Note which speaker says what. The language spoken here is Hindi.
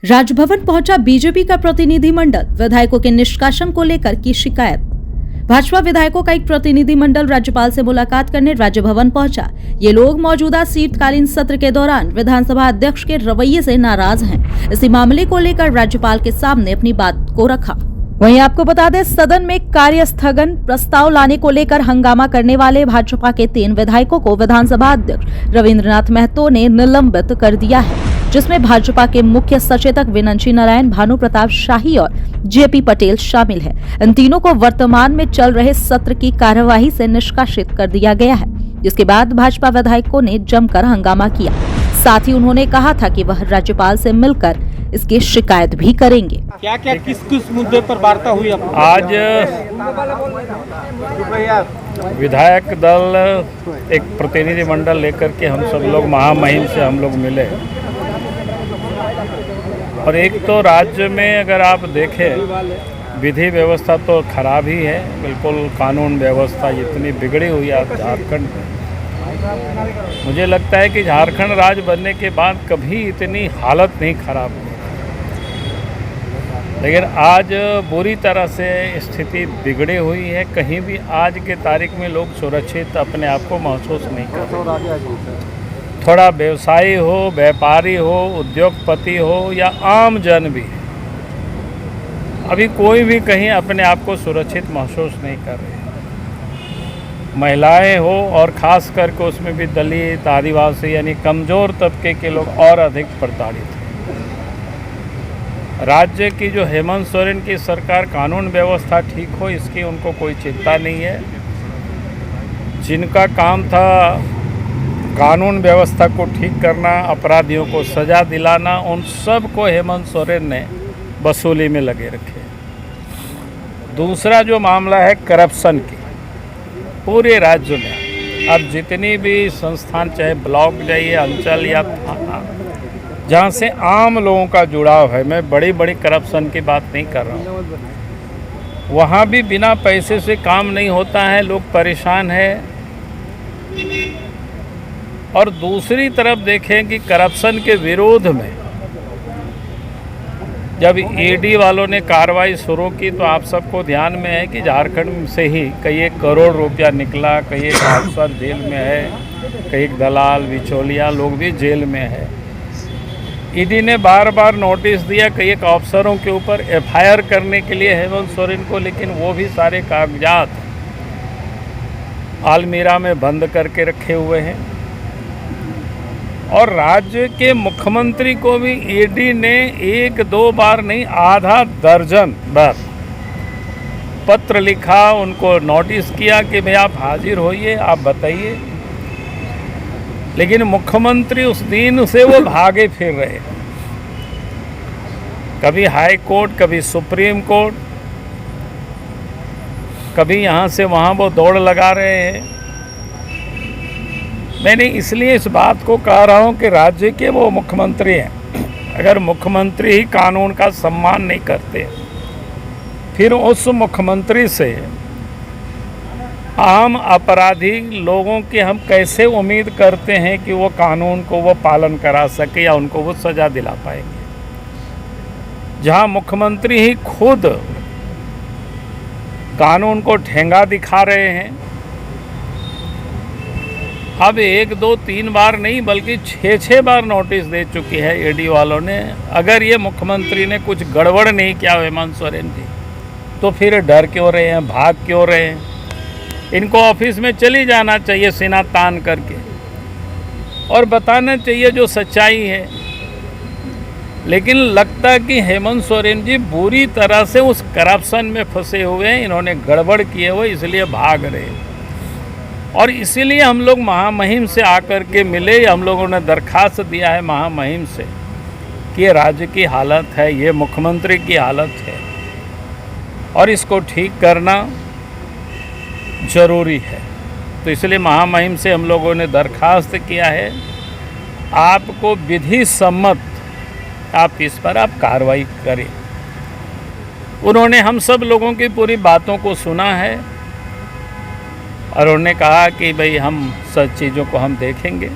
Speaker 1: राजभवन पहुंचा बीजेपी का प्रतिनिधिमंडल, विधायकों के निष्कासन को लेकर की शिकायत। भाजपा विधायकों का एक प्रतिनिधिमंडल राज्यपाल से मुलाकात करने राजभवन पहुंचा। ये लोग मौजूदा शीतकालीन सत्र के दौरान विधानसभा अध्यक्ष के रवैये से नाराज हैं। इसी मामले को लेकर राज्यपाल के सामने अपनी बात को रखा। वहीं आपको बता दें, सदन में कार्य स्थगन प्रस्ताव लाने को लेकर हंगामा करने वाले भाजपा के 3 विधायकों को विधानसभा अध्यक्ष रविंद्रनाथ महतो ने निलंबित कर दिया है, जिसमें भाजपा के मुख्य सचेतक विनंची नारायण, भानु प्रताप शाही और जेपी पटेल शामिल है। इन तीनों को वर्तमान में चल रहे सत्र की कार्यवाही से निष्कासित कर दिया गया है, जिसके बाद भाजपा विधायकों ने जमकर हंगामा किया। साथ ही उन्होंने कहा था कि वह राज्यपाल से मिलकर इसकी शिकायत भी करेंगे।
Speaker 2: क्या क्या किस मुद्दे पर वार्ता हुई?
Speaker 3: आज विधायक दल एक प्रतिनिधिमंडल लेकर के हम सब लोग महामहिम से हम लोग मिले। और एक तो राज्य में अगर आप देखें, विधि व्यवस्था तो खराब ही है, बिल्कुल कानून व्यवस्था इतनी बिगड़ी हुई है झारखंड में। मुझे लगता है कि झारखंड राज्य बनने के बाद कभी इतनी हालत नहीं खराब हुई, लेकिन आज बुरी तरह से स्थिति बिगड़ी हुई है। कहीं भी आज के तारीख में लोग सुरक्षित अपने आप को महसूस नहीं कर रहे। थोड़ा व्यवसायी हो, व्यापारी हो, उद्योगपति हो या आम जन भी, अभी कोई भी कहीं अपने आप को सुरक्षित महसूस नहीं कर रहे। महिलाएं हो और ख़ास करके उसमें भी दलित, आदिवासी यानी कमज़ोर तबके के लोग और अधिक प्रताड़ित हैं। राज्य की जो हेमंत सोरेन की सरकार कानून व्यवस्था ठीक हो, इसकी उनको कोई चिंता नहीं है। जिनका काम था कानून व्यवस्था को ठीक करना, अपराधियों को सज़ा दिलाना, उन सब को हेमंत सोरेन ने वसूली में लगे रखे। दूसरा जो मामला है करप्शन की, पूरे राज्य में अब जितनी भी संस्थान, चाहे ब्लॉक जाइए, अंचल या थाना, जहाँ से आम लोगों का जुड़ाव है, मैं बड़ी बड़ी करप्शन की बात नहीं कर रहा हूँ, वहाँ भी बिना पैसे से काम नहीं होता है, लोग परेशान हैं। और दूसरी तरफ देखें कि करप्शन के विरोध में जब ईडी वालों ने कार्रवाई शुरू की, तो आप सबको ध्यान में है कि झारखंड से ही कई 1 करोड़ रुपया निकला, कई एक अफसर जेल में है, कई दलाल बिचौलिया लोग भी जेल में है। ईडी ने बार बार नोटिस दिया कई एक अफसरों के ऊपर एफआईआर करने के लिए हेमंत सोरेन को, लेकिन वो भी सारे कागजात आलमीरा में बंद करके रखे हुए हैं। और राज्य के मुख्यमंत्री को भी ईडी ने 1-2 बार नहीं, आधा दर्जन बार पत्र लिखा, उनको नोटिस किया कि भाई आप हाजिर होइए, आप बताइए, लेकिन मुख्यमंत्री उस दिन से वो भागे फिर रहे। कभी हाई कोर्ट, कभी सुप्रीम कोर्ट, कभी यहाँ से वहाँ वो दौड़ लगा रहे हैं। मैंने इसलिए इस बात को कह रहा हूँ कि राज्य के वो मुख्यमंत्री हैं, अगर मुख्यमंत्री ही कानून का सम्मान नहीं करते, फिर उस मुख्यमंत्री से आम अपराधी लोगों की हम कैसे उम्मीद करते हैं कि वो कानून को वो पालन करा सके या उनको वो सज़ा दिला पाएंगे, जहां मुख्यमंत्री ही खुद कानून को ठेंगा दिखा रहे हैं। अब 1, 2, 3 बार नहीं बल्कि 6 बार नोटिस दे चुकी है ईडी वालों ने। अगर ये मुख्यमंत्री ने कुछ गड़बड़ नहीं किया हेमंत सोरेन जी, तो फिर डर क्यों रहे हैं, भाग क्यों रहे हैं? इनको ऑफिस में चली जाना चाहिए सीना तान करके और बताना चाहिए जो सच्चाई है। लेकिन लगता है कि हेमंत सोरेन जी बुरी तरह से उस करप्शन में फंसे हुए हैं, इन्होंने गड़बड़ किए हुए, इसलिए भाग रहे हैं। और इसीलिए हम लोग महामहिम से आकर के मिले, हम लोगों ने दरखास्त दिया है महामहिम से कि ये राज्य की हालत है, ये मुख्यमंत्री की हालत है और इसको ठीक करना ज़रूरी है। तो इसलिए महामहिम से हम लोगों ने दरखास्त किया है, आपको विधि सम्मत आप इस पर आप कार्रवाई करें। उन्होंने हम सब लोगों की पूरी बातों को सुना है और उन्होंने कहा कि भाई हम सब चीज़ों को हम देखेंगे।